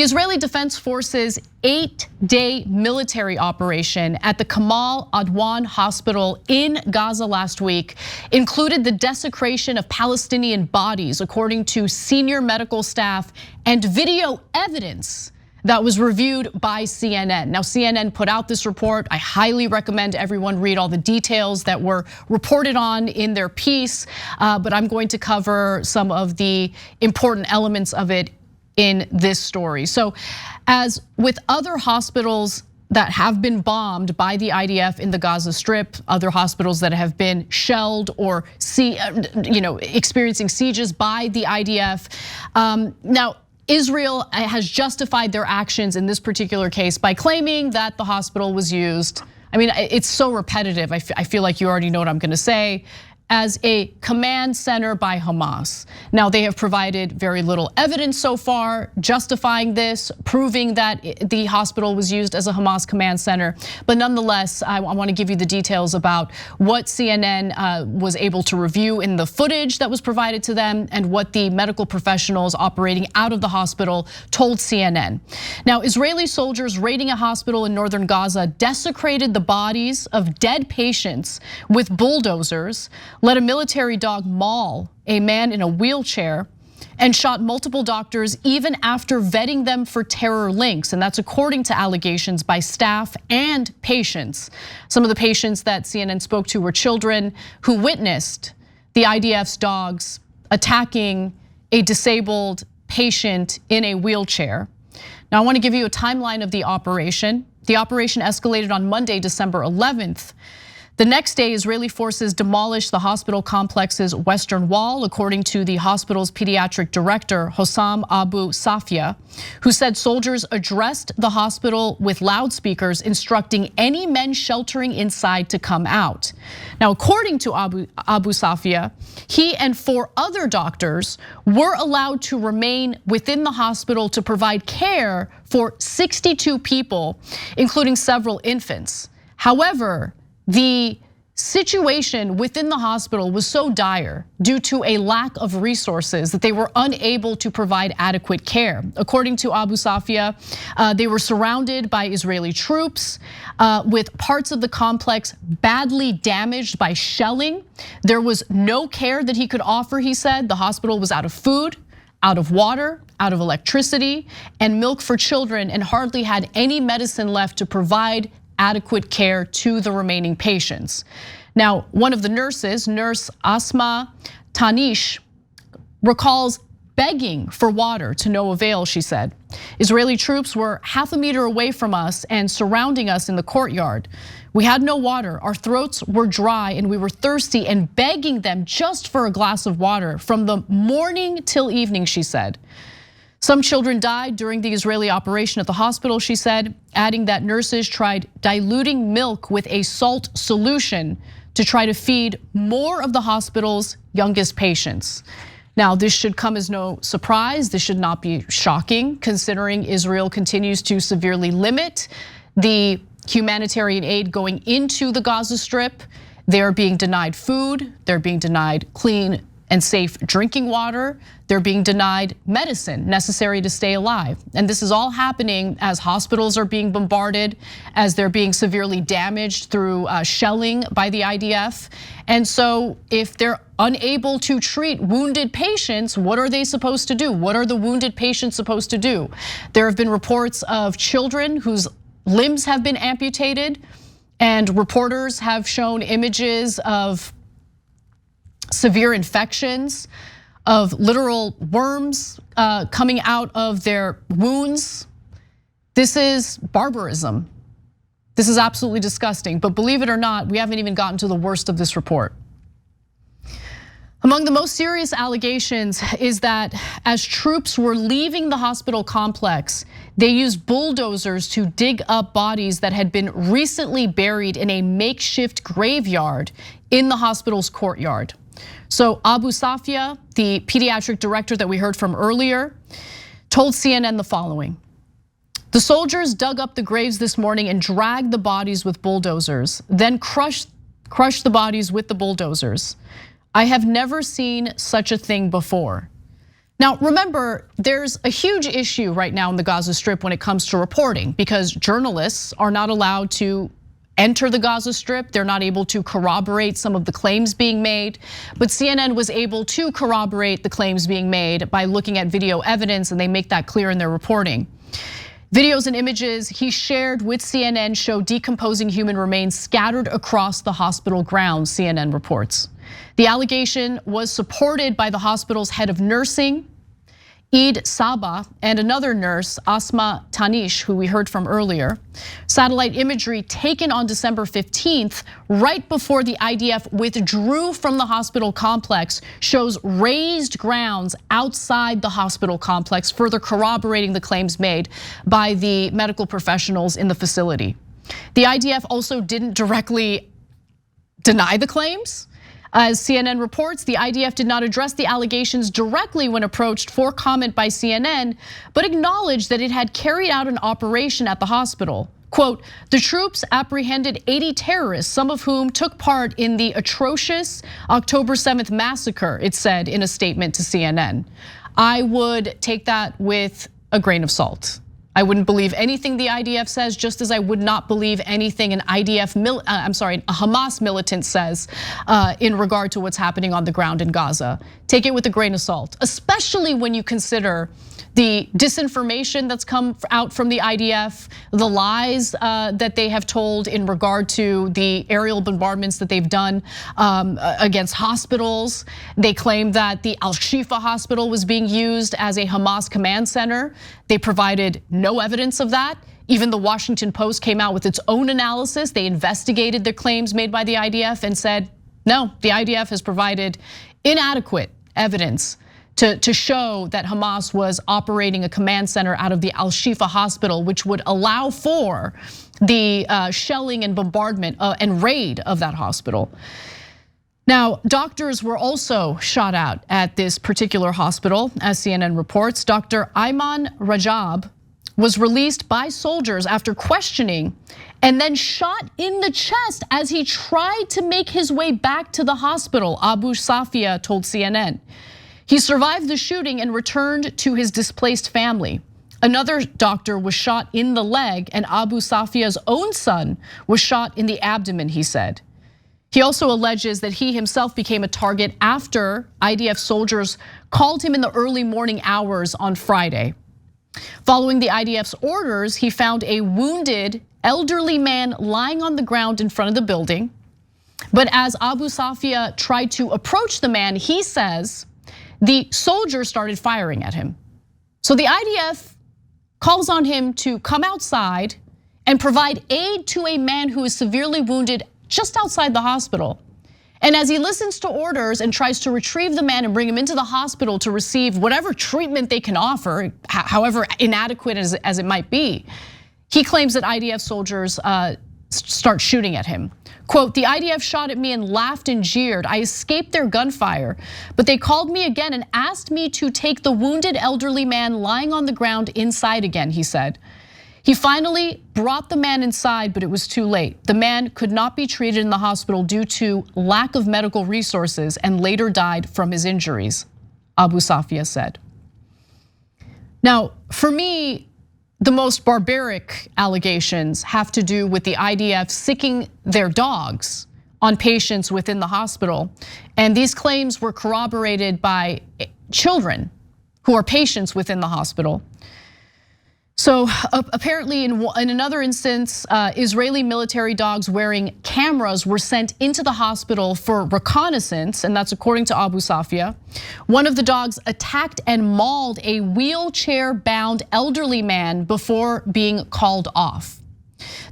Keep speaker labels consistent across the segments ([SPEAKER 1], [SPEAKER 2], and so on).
[SPEAKER 1] The Israeli Defense Forces' 8-day military operation at the Kamal Adwan Hospital in Gaza last week included the desecration of Palestinian bodies, according to senior medical staff, and video evidence that was reviewed by CNN. Now, CNN put out this report. I highly recommend everyone read all the details that were reported on in their piece, but I'm going to cover some of the important elements of it in this story. So, as with other hospitals that have been bombed by the IDF in the Gaza Strip, other hospitals that have been shelled or experiencing sieges by the IDF, now Israel has justified their actions in this particular case by claiming that the hospital was used. I mean, it's so repetitive. I feel like you already know what I'm gonna say. As a command center by Hamas. Now, they have provided very little evidence so far justifying this, proving that the hospital was used as a Hamas command center. But nonetheless, I want to give you the details about what CNN was able to review in the footage that was provided to them and what the medical professionals operating out of the hospital told CNN. Now, Israeli soldiers raiding a hospital in northern Gaza desecrated the bodies of dead patients with bulldozers, let a military dog maul a man in a wheelchair, and shot multiple doctors even after vetting them for terror links. And that's according to allegations by staff and patients. Some of the patients that CNN spoke to were children who witnessed the IDF's dogs attacking a disabled patient in a wheelchair. Now, I want to give you a timeline of the operation. The operation escalated on Monday, December 11th. The next day, Israeli forces demolished the hospital complex's western wall, according to the hospital's pediatric director, Hossam Abu Safia, who said soldiers addressed the hospital with loudspeakers, instructing any men sheltering inside to come out. Now, according to Abu Safia, he and 4 other doctors were allowed to remain within the hospital to provide care for 62 people, including several infants. However, the situation within the hospital was so dire due to a lack of resources that they were unable to provide adequate care. According to Abu Safia, they were surrounded by Israeli troops with parts of the complex badly damaged by shelling. There was no care that he could offer, he said. The hospital was out of food, out of water, out of electricity, and milk for children, and hardly had any medicine left to provide adequate care to the remaining patients. Now, one of the nurses, Nurse Asma Tanish, recalls begging for water to no avail, she said. Israeli troops were half a meter away from us and surrounding us in the courtyard. We had no water, our throats were dry and we were thirsty and begging them just for a glass of water from the morning till evening, she said. Some children died during the Israeli operation at the hospital, she said, adding that nurses tried diluting milk with a salt solution to try to feed more of the hospital's youngest patients. Now, this should come as no surprise. This should not be shocking, considering Israel continues to severely limit the humanitarian aid going into the Gaza Strip. They're being denied food, they're being denied clean and safe drinking water. They're being denied medicine necessary to stay alive. And this is all happening as hospitals are being bombarded, as they're being severely damaged through shelling by the IDF. And so if they're unable to treat wounded patients, what are they supposed to do? What are the wounded patients supposed to do? There have been reports of children whose limbs have been amputated, and reporters have shown images of severe infections, of literal worms coming out of their wounds. This is barbarism. This is absolutely disgusting. But believe it or not, we haven't even gotten to the worst of this report. Among the most serious allegations is that as troops were leaving the hospital complex, they used bulldozers to dig up bodies that had been recently buried in a makeshift graveyard in the hospital's courtyard. So Abu Safia, the pediatric director that we heard from earlier, told CNN the following. The soldiers dug up the graves this morning and dragged the bodies with bulldozers, then crushed the bodies with the bulldozers. I have never seen such a thing before. Now, remember, there's a huge issue right now in the Gaza Strip when it comes to reporting, because journalists are not allowed to enter the Gaza Strip. They're not able to corroborate some of the claims being made. But CNN was able to corroborate the claims being made by looking at video evidence, and they make that clear in their reporting. Videos and images he shared with CNN show decomposing human remains scattered across the hospital grounds, CNN reports. The allegation was supported by the hospital's head of nursing, Eid Sabah, and another nurse, Asma Tanish, who we heard from earlier. Satellite imagery taken on December 15th, right before the IDF withdrew from the hospital complex, shows raised grounds outside the hospital complex, further corroborating the claims made by the medical professionals in the facility. The IDF also didn't directly deny the claims. As CNN reports, the IDF did not address the allegations directly when approached for comment by CNN, but acknowledged that it had carried out an operation at the hospital. Quote, the troops apprehended 80 terrorists, some of whom took part in the atrocious October 7th massacre, it said in a statement to CNN. I would take that with a grain of salt. I wouldn't believe anything the IDF says, just as I would not believe anything a Hamas militant says in regard to what's happening on the ground in Gaza. Take it with a grain of salt, especially when you consider the disinformation that's come out from the IDF, the lies that they have told in regard to the aerial bombardments that they've done against hospitals. They claim that the Al-Shifa hospital was being used as a Hamas command center. They provided no evidence of that. Even the Washington Post came out with its own analysis. They investigated the claims made by the IDF and said, no, the IDF has provided inadequate evidence to show that Hamas was operating a command center out of the Al-Shifa hospital, which would allow for the shelling and bombardment and raid of that hospital. Now, doctors were also shot at this particular hospital, as CNN reports. Dr. Ayman Rajab was released by soldiers after questioning and then shot in the chest as he tried to make his way back to the hospital, Abu Safia told CNN. He survived the shooting and returned to his displaced family. Another doctor was shot in the leg, and Abu Safia's own son was shot in the abdomen, he said. He also alleges that he himself became a target after IDF soldiers called him in the early morning hours on Friday. Following the IDF's orders, he found a wounded elderly man lying on the ground in front of the building. But as Abu Safia tried to approach the man, he says, the soldiers started firing at him. So the IDF calls on him to come outside and provide aid to a man who is severely wounded just outside the hospital. And as he listens to orders and tries to retrieve the man and bring him into the hospital to receive whatever treatment they can offer, however inadequate as it might be, he claims that IDF soldiers start shooting at him. Quote, the IDF shot at me and laughed and jeered. I escaped their gunfire, but they called me again and asked me to take the wounded elderly man lying on the ground inside again, he said. He finally brought the man inside, but it was too late. The man could not be treated in the hospital due to lack of medical resources and later died from his injuries, Abu Safia said. Now, for me, the most barbaric allegations have to do with the IDF sicking their dogs on patients within the hospital. And these claims were corroborated by children who are patients within the hospital. So apparently in another instance, Israeli military dogs wearing cameras were sent into the hospital for reconnaissance, and that's according to Abu Safia. One of the dogs attacked and mauled a wheelchair-bound elderly man before being called off.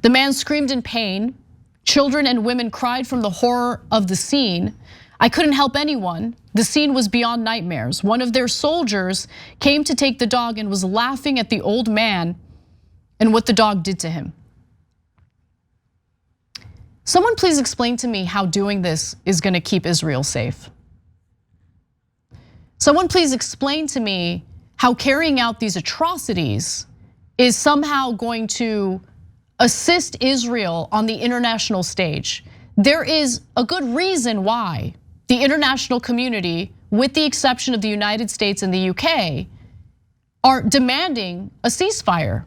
[SPEAKER 1] The man screamed in pain. Children and women cried from the horror of the scene. I couldn't help anyone. The scene was beyond nightmares. One of their soldiers came to take the dog and was laughing at the old man and what the dog did to him. Someone please explain to me how doing this is gonna keep Israel safe. Someone please explain to me how carrying out these atrocities is somehow going to assist Israel on the international stage. There is a good reason why the international community with the exception of the United States and the UK, are demanding a ceasefire.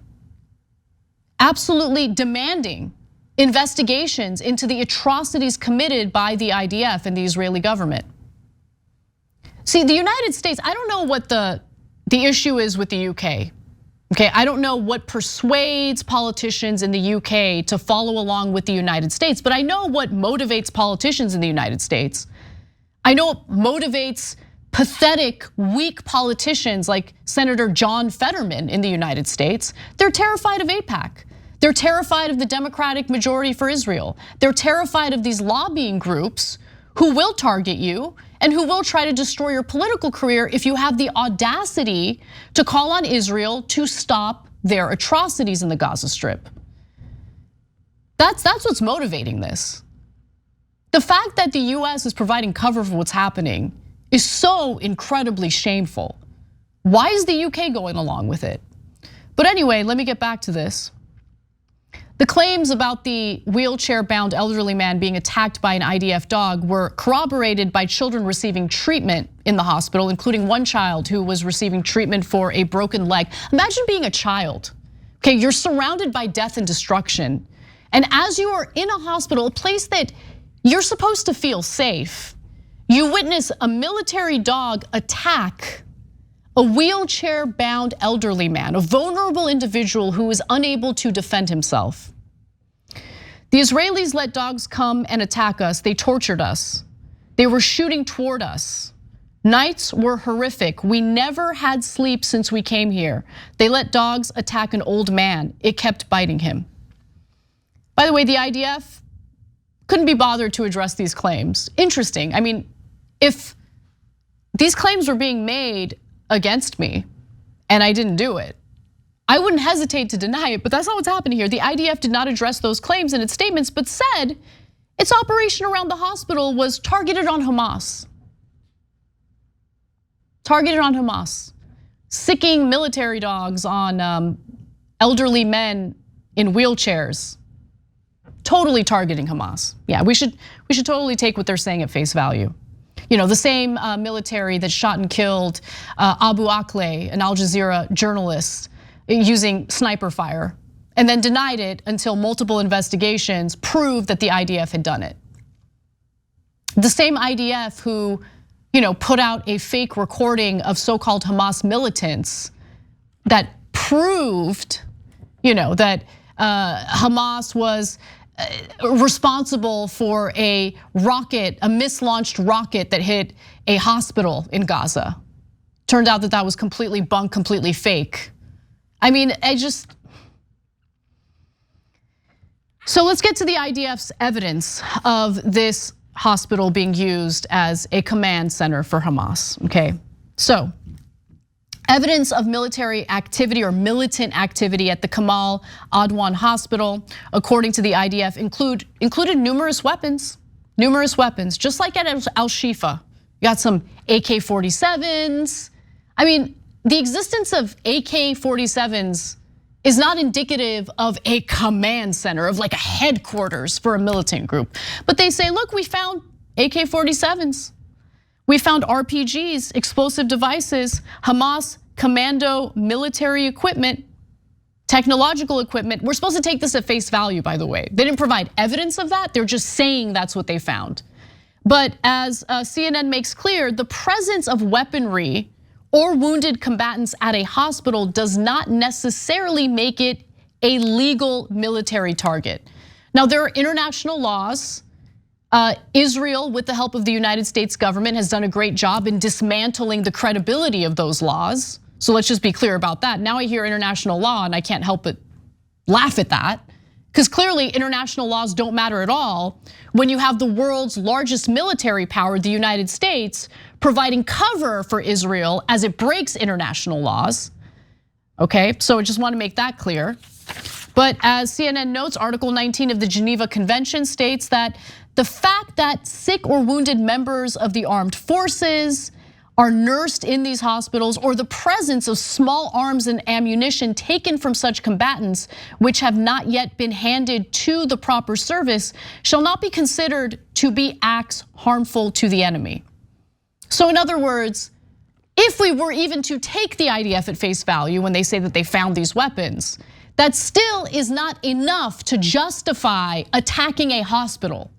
[SPEAKER 1] Absolutely demanding investigations into the atrocities committed by the IDF and the Israeli government. See, the United States, I don't know what the issue is with the UK. Okay, I don't know what persuades politicians in the UK to follow along with the United States, but I know what motivates politicians in the United States. I know what motivates pathetic, weak politicians like Senator John Fetterman in the United States. They're terrified of AIPAC. They're terrified of the Democratic majority for Israel. They're terrified of these lobbying groups who will target you and who will try to destroy your political career if you have the audacity to call on Israel to stop their atrocities in the Gaza Strip. That's what's motivating this. The fact that the US is providing cover for what's happening is so incredibly shameful. Why is the UK going along with it? But anyway, let me get back to this. The claims about the wheelchair-bound elderly man being attacked by an IDF dog were corroborated by children receiving treatment in the hospital, including one child who was receiving treatment for a broken leg. Imagine being a child. Okay, you're surrounded by death and destruction. And as you are in a hospital, a place that you're supposed to feel safe, you witness a military dog attack a wheelchair-bound elderly man, a vulnerable individual who is unable to defend himself. The Israelis let dogs come and attack us. They tortured us. They were shooting toward us. Nights were horrific. We never had sleep since we came here. They let dogs attack an old man. It kept biting him. By the way, the IDF couldn't be bothered to address these claims. Interesting. I mean, if these claims were being made against me and I didn't do it, I wouldn't hesitate to deny it, but that's not what's happening here. The IDF did not address those claims in its statements, but said its operation around the hospital was targeted on Hamas. Targeted on Hamas. Sicking military dogs on elderly men in wheelchairs. Totally targeting Hamas. Yeah, we should totally take what they're saying at face value. You know, the same military that shot and killed Abu Akleh, an Al Jazeera journalist, using sniper fire, and then denied it until multiple investigations proved that the IDF had done it. The same IDF who, put out a fake recording of so-called Hamas militants that proved, that Hamas was responsible for a rocket, a mislaunched rocket that hit a hospital in Gaza. Turned out that that was completely bunk, completely fake. I mean, so let's get to the IDF's evidence of this hospital being used as a command center for Hamas, okay? So, evidence of military activity or militant activity at the Kamal Adwan hospital, according to the IDF, included numerous weapons, just like at Al-Shifa. You got some AK-47s. I mean, the existence of AK-47s is not indicative of a command center, of like a headquarters for a militant group. But they say, look, we found AK-47s. We found RPGs, explosive devices, Hamas commando military equipment, technological equipment. We're supposed to take this at face value, by the way. They didn't provide evidence of that. They're just saying that's what they found. But as CNN makes clear, the presence of weaponry or wounded combatants at a hospital does not necessarily make it a legal military target. Now, there are international laws. Israel, with the help of the United States government, has done a great job in dismantling the credibility of those laws. So let's just be clear about that. Now I hear international law and I can't help but laugh at that, because clearly international laws don't matter at all when you have the world's largest military power, the United States, providing cover for Israel as it breaks international laws. Okay, so I just want to make that clear. But as CNN notes, Article 19 of the Geneva Convention states that the fact that sick or wounded members of the armed forces are nursed in these hospitals, or the presence of small arms and ammunition taken from such combatants which have not yet been handed to the proper service, shall not be considered to be acts harmful to the enemy. So in other words, if we were even to take the IDF at face value when they say that they found these weapons, that still is not enough to justify attacking a hospital.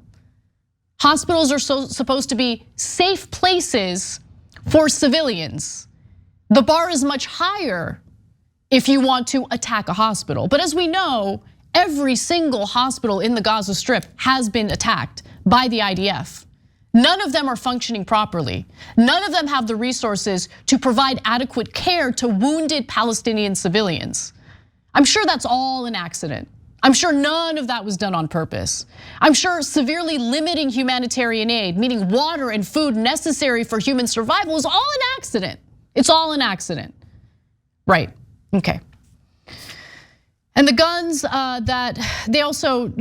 [SPEAKER 1] Hospitals are supposed to be safe places for civilians. The bar is much higher if you want to attack a hospital. But as we know, every single hospital in the Gaza Strip has been attacked by the IDF. None of them are functioning properly. None of them have the resources to provide adequate care to wounded Palestinian civilians. I'm sure that's all an accident. I'm sure none of that was done on purpose. I'm sure severely limiting humanitarian aid, meaning water and food necessary for human survival, is all an accident. It's all an accident. Right, okay. And the guns that they also,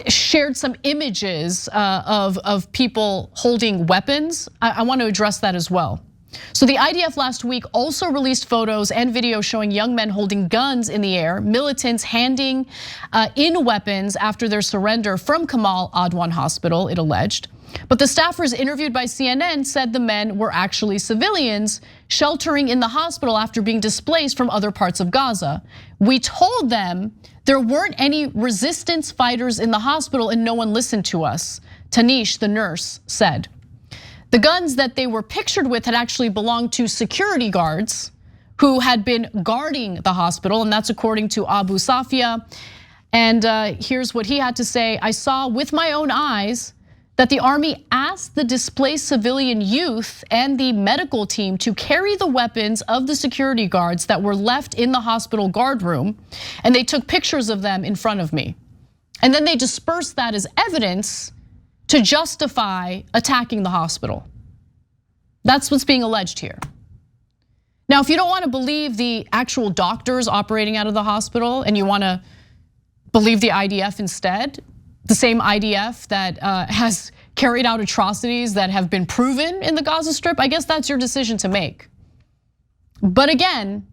[SPEAKER 1] shared some images of people holding weapons. I want to address that as well. So the IDF last week also released photos and videos showing young men holding guns in the air, militants handing in weapons after their surrender from Kamal Adwan Hospital, it alleged. But the staffers interviewed by CNN said the men were actually civilians sheltering in the hospital after being displaced from other parts of Gaza. We told them there weren't any resistance fighters in the hospital and no one listened to us, Tanish, the nurse, said. The guns that they were pictured with had actually belonged to security guards who had been guarding the hospital, and that's according to Abu Safia. And here's what he had to say: I saw with my own eyes that the army asked the displaced civilian youth and the medical team to carry the weapons of the security guards that were left in the hospital guard room, and they took pictures of them in front of me. And then they dispersed that as evidence to justify attacking the hospital. That's what's being alleged here. Now, if you don't want to believe the actual doctors operating out of the hospital and you want to believe the IDF instead, the same IDF that has carried out atrocities that have been proven in the Gaza Strip, I guess that's your decision to make. But again,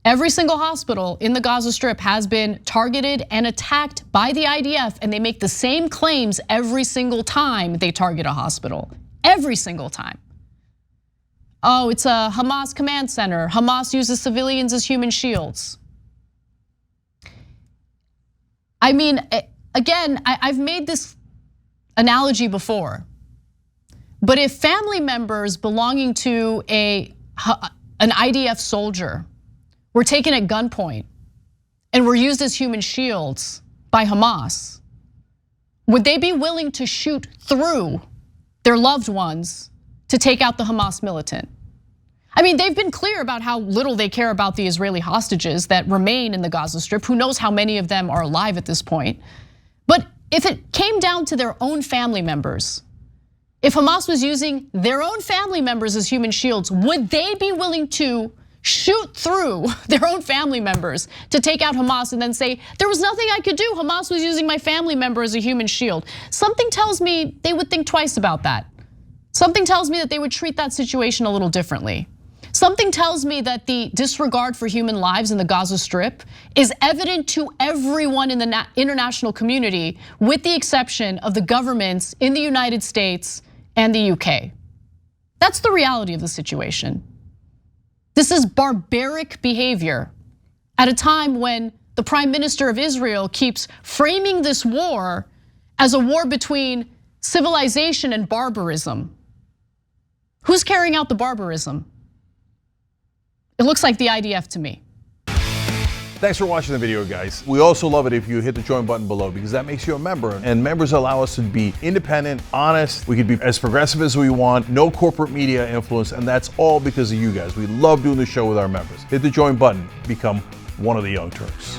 [SPEAKER 1] every single hospital in the Gaza Strip has been targeted and attacked by the IDF, and they make the same claims every single time they target a hospital. Every single time. Oh, it's a Hamas command center. Hamas uses civilians as human shields. I mean, again, I've made this analogy before, but if family members belonging to an IDF soldier were taken at gunpoint and were used as human shields by Hamas, would they be willing to shoot through their loved ones to take out the Hamas militant? I mean, they've been clear about how little they care about the Israeli hostages that remain in the Gaza Strip. Who knows how many of them are alive at this point? But if it came down to their own family members, if Hamas was using their own family members as human shields, would they be willing to shoot through their own family members to take out Hamas and then say, there was nothing I could do, Hamas was using my family member as a human shield? Something tells me they would think twice about that. Something tells me that they would treat that situation a little differently. Something tells me that the disregard for human lives in the Gaza Strip is evident to everyone in the international community, with the exception of the governments in the United States and the UK. That's the reality of the situation. This is barbaric behavior at a time when the Prime Minister of Israel keeps framing this war as a war between civilization and barbarism. Who's carrying out the barbarism? It looks like the IDF to me.
[SPEAKER 2] Thanks for watching the video, guys. We also love it if you hit the join button below, because that makes you a member, and members allow us to be independent, honest. We can be as progressive as we want, no corporate media influence, and that's all because of you guys. We love doing the show with our members. Hit the join button, become one of the Young Turks.